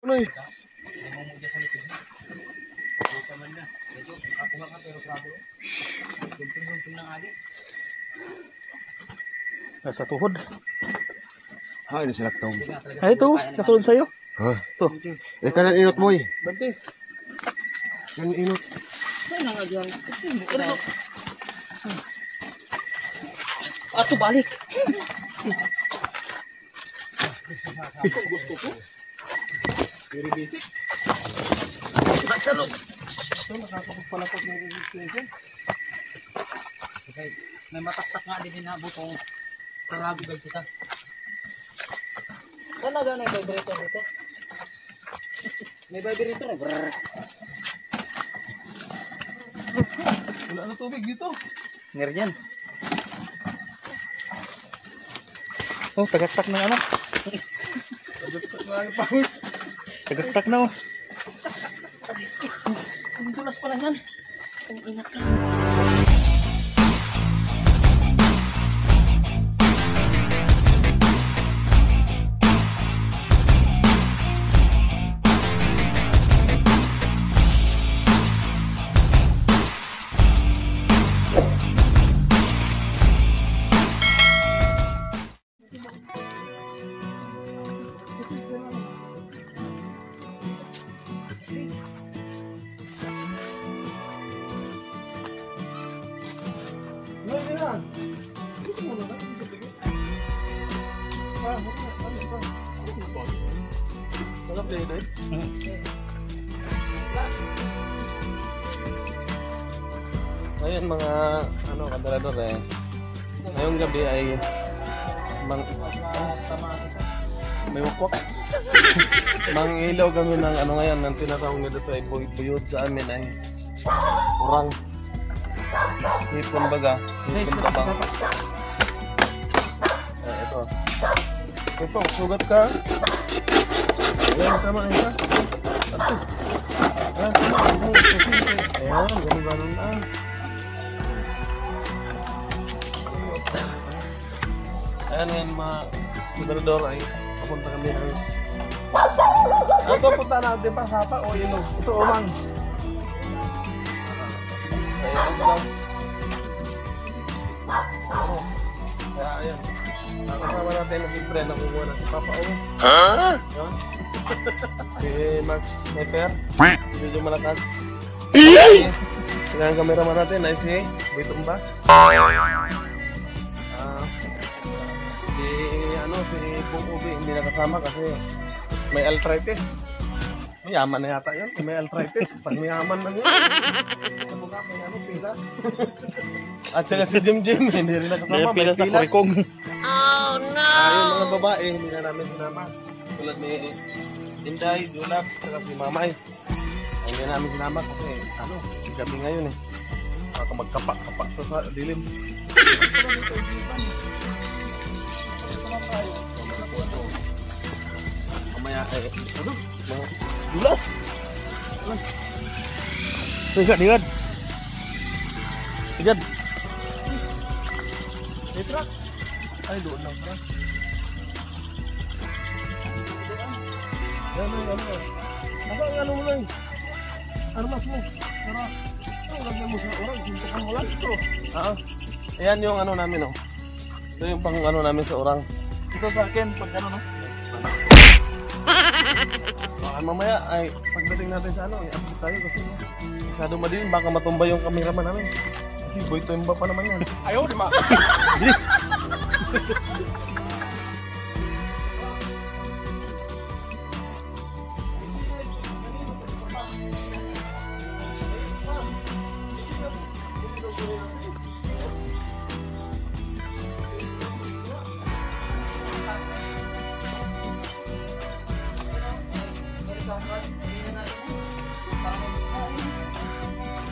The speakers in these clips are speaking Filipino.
Unoy. Nasa tuhod. Ha, ini sila tong. Ay, ito. Nasunod sa'yo. Ha? Ito. Kanan inot mo eh. Bante. Kanan inot. Ano nga dyan? Ato balik. Gusto ko. Very basic. Nagsalog. Ito, nakakapagpalapot ng resistance. Okay. May mataktak nga din na butong karabig kita. Ano ga may vibrator dito? May vibrator eh. Brrr. Wala na tubig dito. Ngeryan. Oh, tagaktak ng ano? Tagaktak na ang pawis. Tagaktak na oh. Ang dulas pala yan. Ang inak ka. Ngayon mga ano kaderador eh. Ngayong gabi ay may wakwak. Mangilaw kami ng ano ngayon ng tinatawag na dito ay buyod sa amin ay urang. Hipon baga, hipon babang. Ito. Ito, sugat ka. Ayan, tama na siya. Ayan, tama. Ayan, ganun-ganun na. Ayan yan mga moderador ay papunta kami ng ito punta natin pa sapa o ilog. Ito umang. Sa ilog daw. Kaya ayan. Nakasama natin ang libre na kumuha natin Papa Owes. Ha? Si Max Sniper. Medyo malakas. Ang cameraman natin ay si Bitumba. Si Pong Ubi hindi nakasama kasi may arthritis. Mayaman na yata yun. May arthritis. Pag mayaman na yun. Sa mukha may ano, pila. At saka si Jim hindi rin nakasama. May pila sa kurikong. Oh no! Yung mga babae hindi na namin sinama. Tulad ni Inday, Dulax, saka si Mamay. Hindi na namin sinama kasi ano, gabi ngayon eh. Baka magkapak-kapak to sa dilim. Mamaya ay ano? Mga dulas. Tigat, tigat. Tigat. Truck. Ay, doon lang truck. Ano. Ano mo lang? Armas mo. Para lagyan mo sa orang, suntukan mo lang ito. Ayan yung ano namin oh. Ito yung pang ano namin sa orang. Ito sa akin, pag ano no? Mamaya ay pagdating natin sa ano, i-upload tayo kasi masyado madilim, baka matumba yung cameraman namin. Kasi boy tumba pa naman yan. Ayaw, di ba?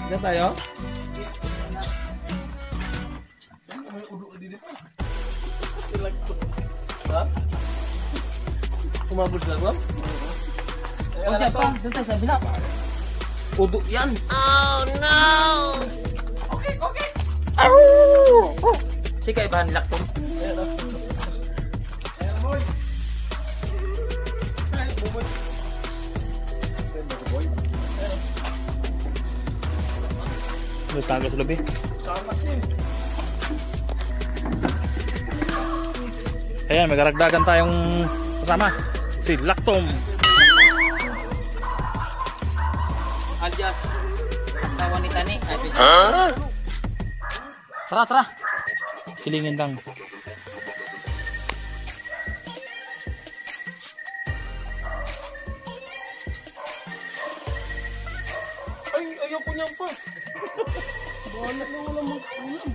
Diyan tayo? May udo dito pa. Ha? Kumabot na ba? Okay, pa. Doon tayo sa bila. Udo yan. Oh no! Okay. Sige, ibahan lakton. May tago sa labi. Samat yun. Ayan, may karagdagan tayong kasama. Si Lactom. Alias, asawa ni Tani. Tara, tara. Kilingin lang. Ay, ayaw ko niyan pa. Bahala na wala mag-ulam.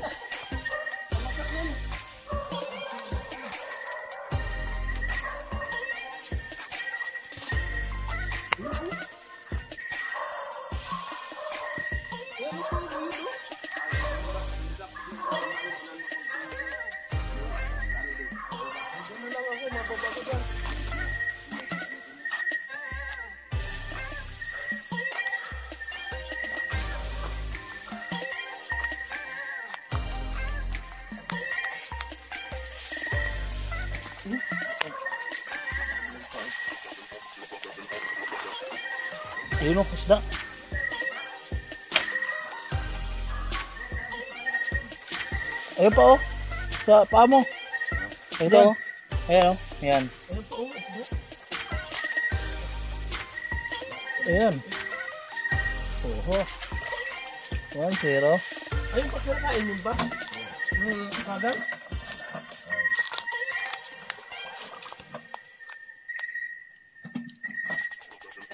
Ayun o, isda. Ayun pa oh. Sa paa mo. Ito oh. Ayan oh. Ayan. Ayan. Oho. 1-0. Ayun, pagkakain mo ba? Kagal?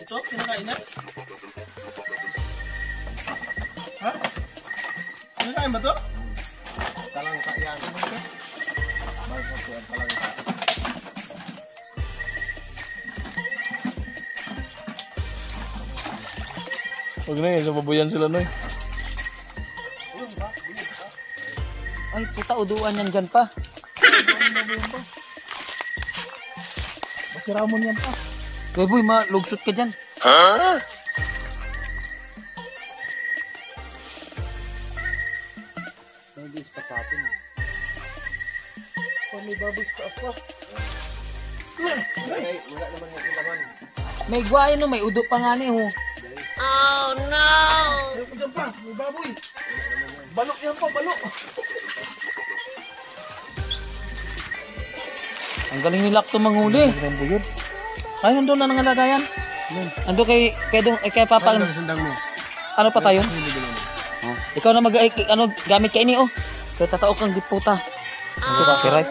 Ito, kinakain na? Ha? Kinakain ba to? Talangka yan. Talangka. Huwag na yun, sababuyan sila noy. Ay, puta, uduan yan dyan pa. Masiramon yan pa. Uy, boy, malugsot ka dyan. May dis pa sa atin. May baboy sa taas pa. Wala naman yung ilaman. May guwain no, may udo pa nga ni oh. Ayun ko dyan pa, may baboy. Balok yan pa, balok. Ang galing ni Lacto manghuli. Ang buyod. Ay, nandun na nangalagayan. Ando kay Papa. Sandang mo. Ano pa tayo? Oh. Ikaw na ano gamit kay ini oh. Kay tatao kang giputa. Ito ba right?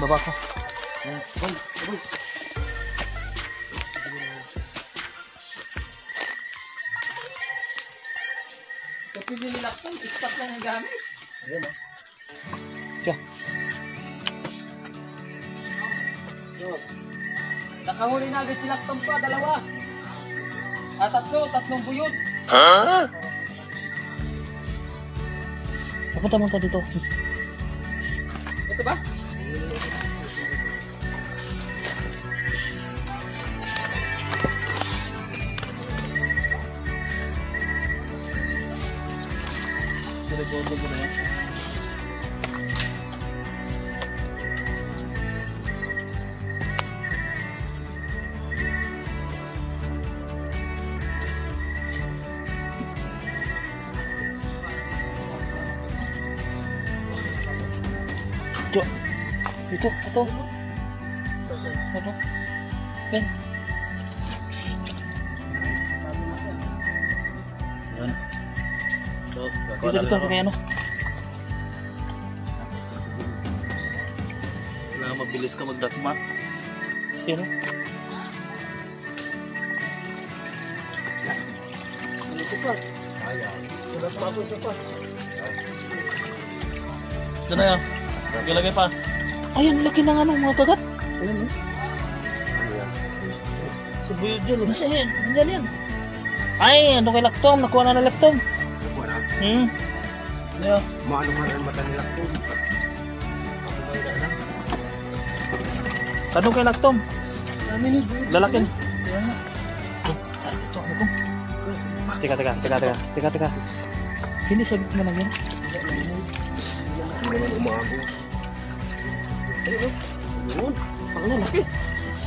Baba ko. Kapag nilak ko, ispat lang ang gamit. Ayan o. Tiyo. Nakahuli na agad si Lactom pa, dalawa. Tatlong buyod. Papunta mo dito. Ito ba? Dito ko na yan. Ito. Ano? Yan. Yan. Dito, kaya ano? Kailangan mabilis ka magdatma. Yan o. Ito pa. Ayaw. Wala pa ako isa pa. Ito na yan. Lagay pa. Ayan, laki ng ano, mga kagat. Ayan o. Sa buyod dyan o. Nasa yan, nandyan yan. Ay, ano kay Lactom? Nakuha na ng Lactom. Yeah. Maano man ang mata nila ko. Ano kay Lactom? Kami ni buyod. Lalakin. Oh, saan ito? Ano ko? Teka. Hindi, sagot mo lang yan. Hindi naman umagos. Ayun. Ang lalaki.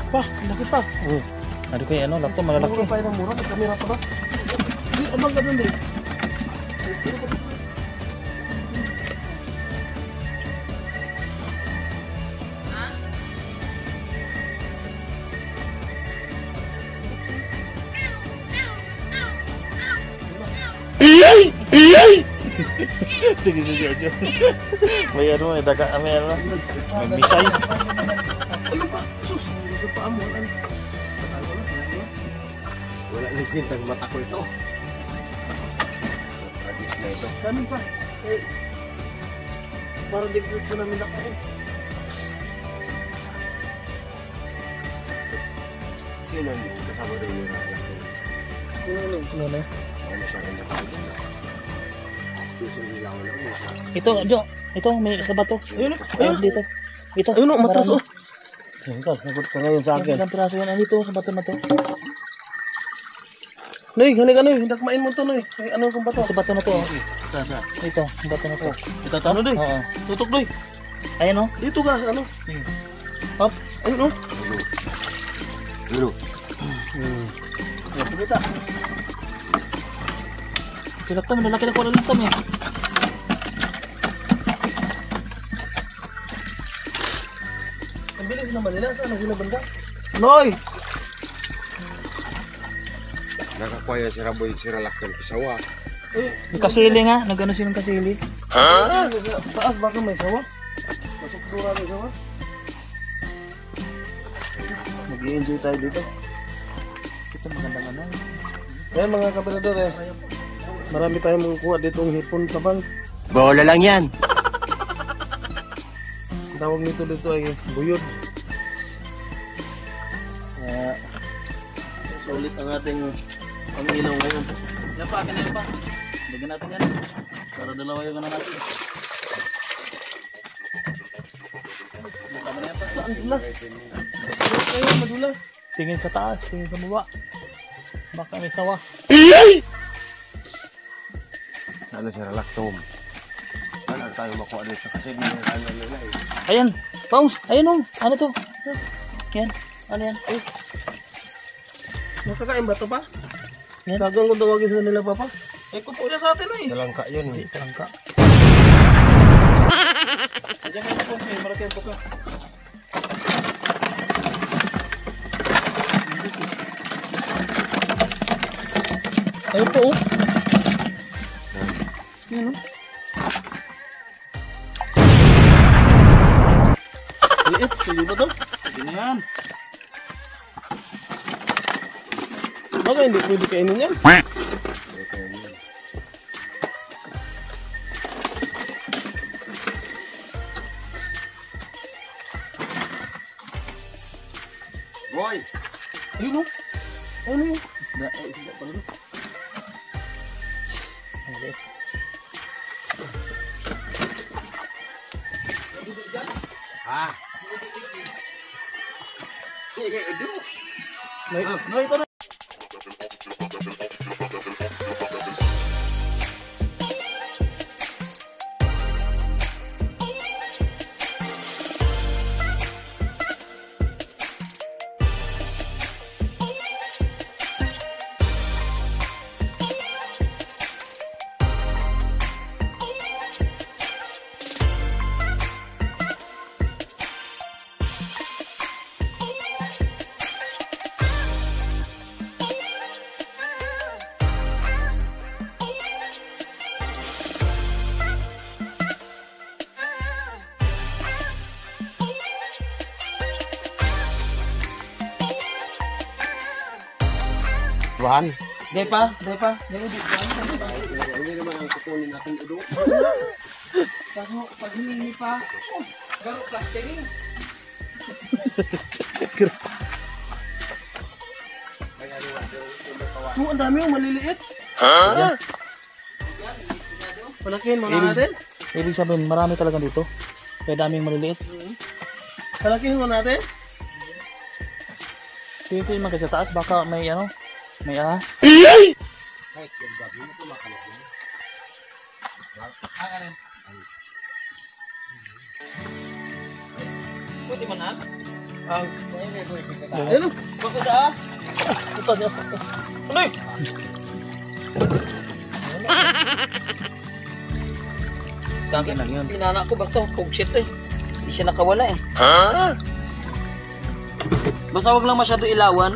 Pa, laki pa. Oh. Ano kay ano, Lactom, malalaki. Mura pa yung mura. May kamera pa ba? Hindi, abang ganun din. Tingin si Jojo. May ano, may daga, may ano, may misay. Ayun pa, sus, sa paa mo. Wala nang gintang mata ko ito. Tragis na ito. Kanin pa. Eh, parang di ko namin nakain. Sino hindi ko kasama rin yung anak ko? Ano na? Ano sa kanya ko doon na? Gusto nila ako lang. Ito, Jo. Ito, may sa bato. Ayun, Ayun, dito. Ito. ayun, matras oh. Ayun ka, sagot ka ngayon sa akin. Ilang piraso yan. Dito, sa bato na to. Noy, halika Noy, hindi kumain mo to Noy. Ay, ano kung bato? Sa bato na to. Oh. Sa. Ito, sa bato na to. Ito tano Noy. Oo. Tutok Noy. Ayan oh. Dito ka, ano? Hop. Ayun oh. Dulu. Kita. Kilaktam, lalaki na ko lalaktam eh. Ang bilis naman nila. Saan na sila banda? Noy! Nakakuha si Raboy si Ralak ng pisawa. Yung kasili nga. Nag-ano silang kasili. Ah, sa taas baka may sawa. Masuk dura may sawa. Nag-i-enjoy tayo dito. Ito magandang ano. Ayan mga kaperador eh. Marami tayong makukuha dito ang hipon tabang. Bola lang yan. Ang tawag nito dito ay buyod. Kaya sulit ang ating pang-ilaw ngayon. Yan pa, yan pa. Lagyan natin yan. Para dalawa yung ano natin. Ang dulas. Dulas kayo, madulas. Tingin sa taas, tingin sa baba. Baka may sawa. Sana si Ralak Tom. Ano tayo makuha dito kasi hindi na tayo nila eh. Ayan, Paus, ayan oh. Ano to? Yan, ano yan? Ay, Nakakain ba ito pa? yan. Tagang kung tawagin sa nila papa. Eh kupo niya sa atin eh. Talangka yun. Hindi, talangka. Ayan ka po, may marami po ka. Ayun po oh. Yan oh. Liit, sige ba ito? Sige na yan. Baka hindi pwede kainin yan. Boy! Ayun oh. Ayun oh. Isda, isda pa rin. Ang liit. Ah! May ito na. Bahan! Day pa. Hindi naman ang kukunin natin udo. Kaso pag hiningi pa, garo plastering. Oh, ang dami yung maliliit. Ha? Palakihin mo na natin. Ibig sabihin, marami talaga dito. Kaya daming maliliit. Palakihin mo natin. Tingin man kasi sa taas, baka may ano, may ahas. Pwede man ha? Ayun oh. Bakit ah? Ito, ito. Ano eh? Sa akin, lang yun. pinana ko basta pugshit eh. Hindi siya nakawala eh. Basta wag lang masyado ilawan.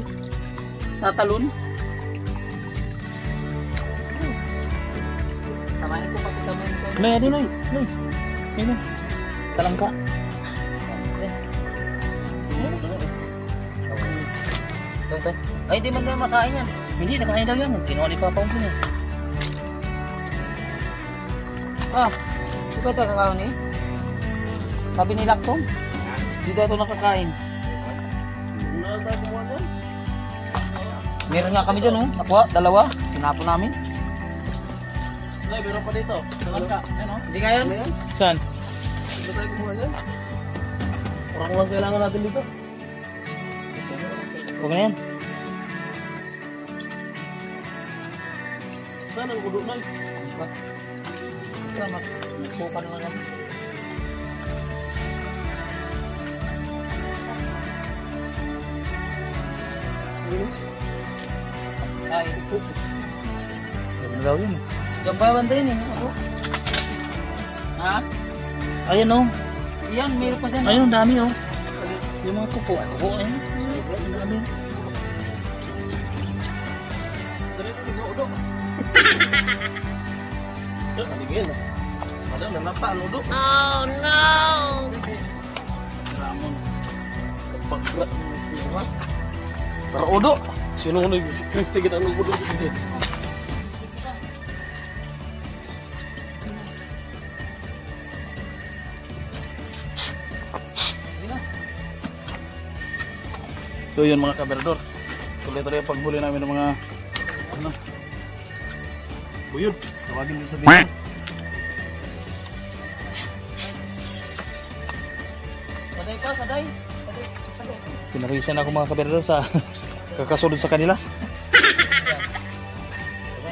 Tatalon. Tamahin ko pati sa mga ito. Noy, adi Noy. Noy. Ayun. Talangka. Ito. Ay, di man daw makain yan. Hindi, nakain daw yan. Kinuha ni Papa ko niya. Ah, di ba ito kakaon eh? Sabi ni Laktong. Di daw ito nakakain. Meron nga kami dyan oh. Nakuha, dalawa. Sinapon namin. Nay, meron pa dito. Talangka. Ano? Hindi nga yan. Saan? Hindi tayo kumuha dyan. Parang lang kailangan natin dito. Huwag na yan. Saan ang kudo, Nay? Ito, nagpukan na lang. Ay, Huwag na daw yun. diyan pa banda yun eh. Ako. Ha? Ayan oh. Iyan, meron pa dyan. Ayun, ang dami oh. Yung mga kuko. Kuko, ayun. Ang dami. Paligin. Ada nanapa ang udo. Oh no! Pagkrat. Para udo. Sino ni Kristi kita ang udo. So yun mga kaberdor. Tuloy-tuloy ang paghuli namin ng mga ano, buyod. Tawagin din sa video. Saday pa, saday. Pinarisan ako mga kaberdor sa kakasunod sa kanila. Saday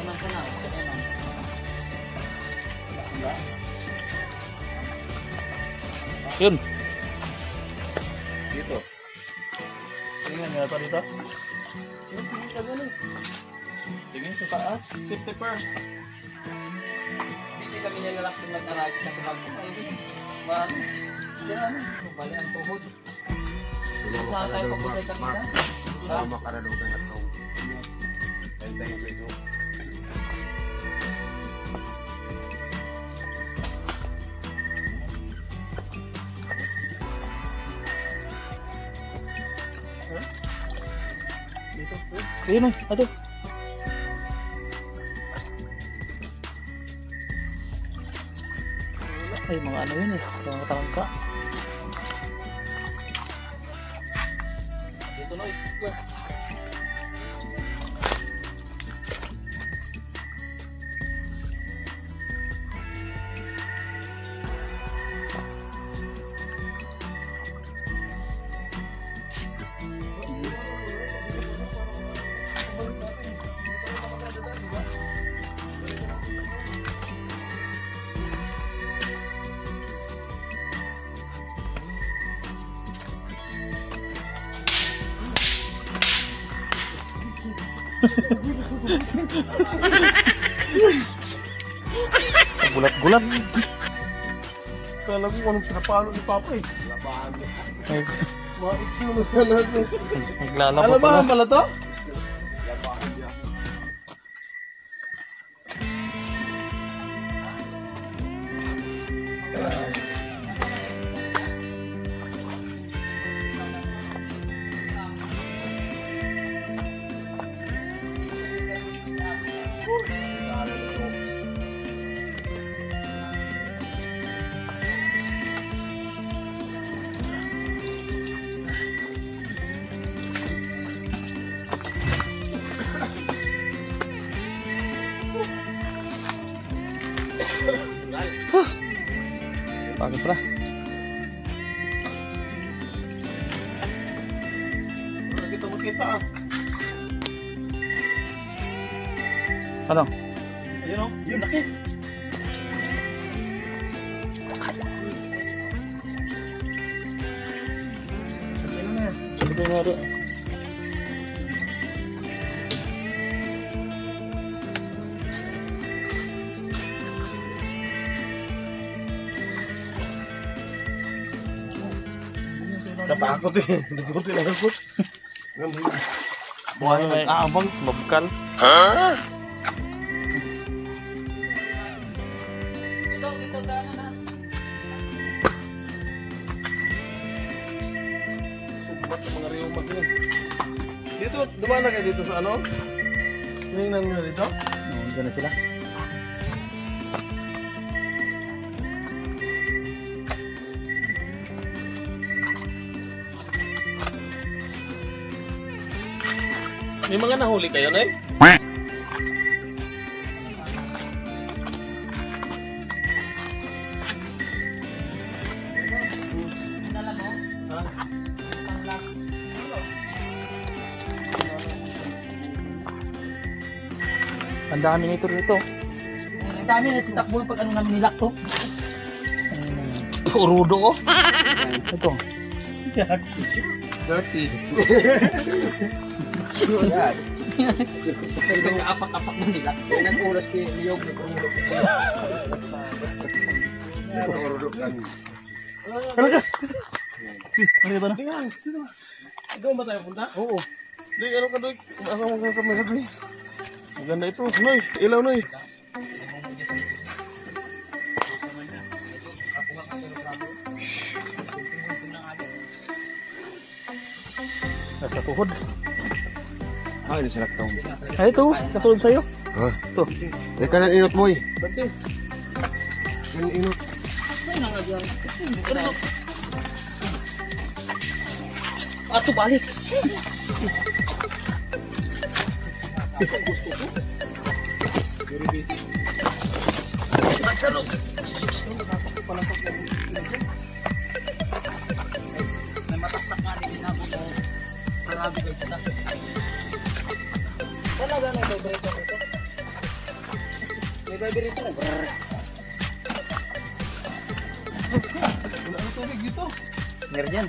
man sana. Saday man. Yun. Dito. Tingnan nyo ito dito. Tingin sa taas. Safety first. Hindi kami nilalak yung nag-arag sa bago. Ayun. Bago. Yan ano. Bali ang tuhod. Saan tayo pagpusay kanina? Tama ka na daw ng atong. Tayo ito. Ayun o. Ato. Ay, mga ano yun eh. Mga tangka. Dito Noy. Gulat-gulat. Kala ko anong pinapalo ni Papa eh. Ay, Maiksi mo sana natin. naglalaba Alam pala. ba pala to? Pagod pala. Kita ah. Ano? Ayun o. Yun laki. Sabi ko nga rin. Natakot eh. Nagutin na nagot. Buhay may aabang, mabukal. Dito gano'n na. Subat ang mga reumas yun. Dito, dumaan na kayo dito sa ano? Tingnan nyo dito. Diyan na sila. May mga nahuli kayo, Nay? Dala mo? Ha? Panglag. Ang dami nito rito. Ang dami na titakbo pag ano namin nilak to. Urudo oh. Ito. Dirty. Pag apak-apak na nilak. Yan ang oras kay Liyog na pumulog. Ano ka? Ano ito na? Tingnan. Doon ba tayo punta? Oo. Di, ano ka, Doy? Ano mo ka kamera, Doy? Maganda ito. Noy, ilaw, Noy. Nasa tuhod. Ah, ini silak taong. Ay, ito. Kasunod sa'yo. Ha? Ito. Eh, kanan inot mo eh. Dati. Kanan inot. Ano nga dyan? Ato balik. May mataktak nga din ako mo. Parabi kayo kita. Talaga may vibrator ito. May vibrator na. Wala ang tubig dito. Meron dyan.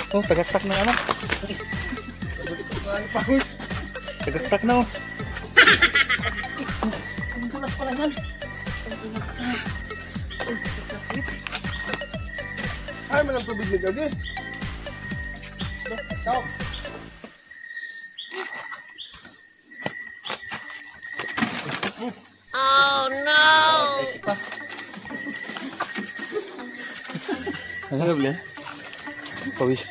Oh, tagaktak na ano. Pahus. Tagaktak na oh. Ang tulas pala yan. Ay, may ng tubig ni Gagi. Stop. Isip pa. Ano ba? Pawis.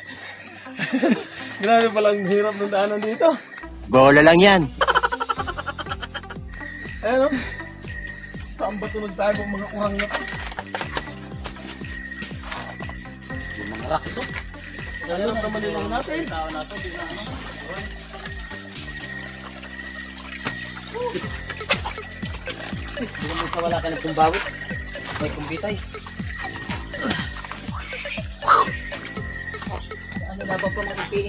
Grabe palang hirap ng daanan dito. Bola lang yan. Ayan o. Saan ba ito nagtago ang mga kurang na ito? Yung mga rakso. Ganyan ang naman nilang natin. Hindi mo sa wala ka nagkumbawit. May kumbitay. Ano na ba po ng ipi?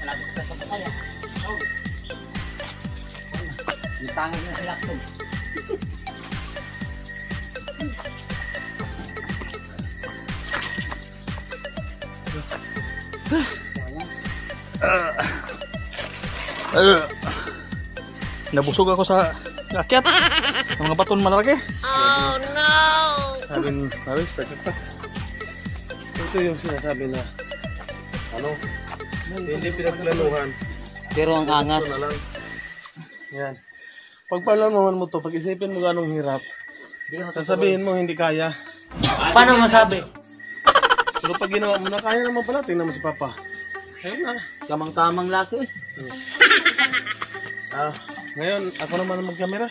Malabot sila sa pataya. Yung tangin na sila ito. Nabusog ako sa akyat. Ang mga baton malalaki. Sabi ng Paris, tagaktak. Ito yung sinasabi na ano, hindi pinagplanuhan. Pero ang Ito angas. na lang. Yan. Pagpalanuhan mo to, pag-isipin mo ganong hirap, Hindi ka sasabihin mo hindi kaya. Paano masabi? Pero pag ginawa mo na, kaya naman pala, tingnan mo si Papa. Ayun na. Kamang-tamang laki eh. Ngayon, ako naman ang mag-camera.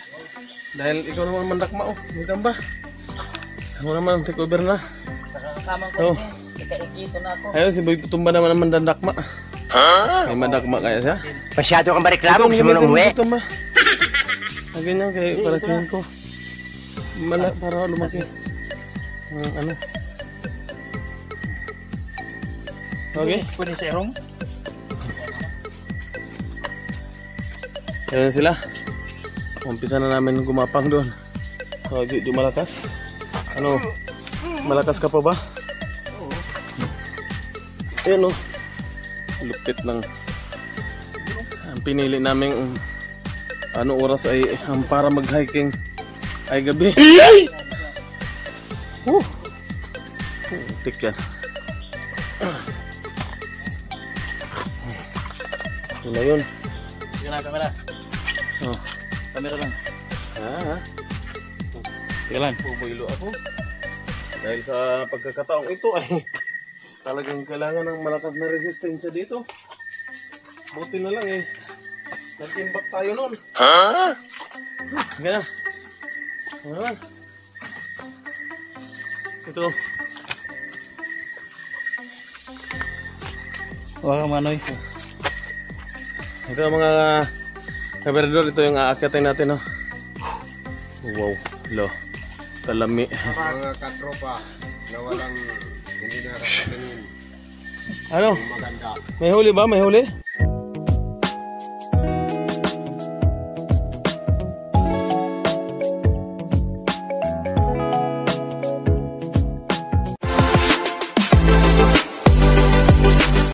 Dahil ikaw naman mandakma, oh. May tamba. Ako naman, take over na. Kamang Oh. ko eh. Ika-ikito na ako. Ayun, si Boy Putumba naman ang mandakma. May mandakma kaya siya? Masyado kang bariklamo. Gusto mo nang gamitin umuwi. Boy Putumba. Ganyan kayo, para tingin ko. Para lumaki. Ano? Okay? Pwede sa erong. Ayan sila. Umpisa na namin gumapang doon. So, di malakas. Ano? Malakas ka pa ba? Ayan o. Lupit lang. Ang pinili namin ano oras ay para mag-hiking Ay, gabi. Tik yan. Ito na yun. Sige na, kamera. Oh. Kamera lang. Ah, Sige lang. bumilo ako. Dahil sa pagkakataong ito ay talagang kailangan ng malakas na resistensya dito. Buti na lang eh. Nag-imbak tayo nun. Ha? Ganyan. Ganyan. Ito. Huwag kang manoy. Ito mga kaberdor. Ito yung aakyatin natin. No? Wow. Lo. Kalami. Mga katropa na walang hindi nakakatingin. Ano? Maganda. May huli ba? May huli?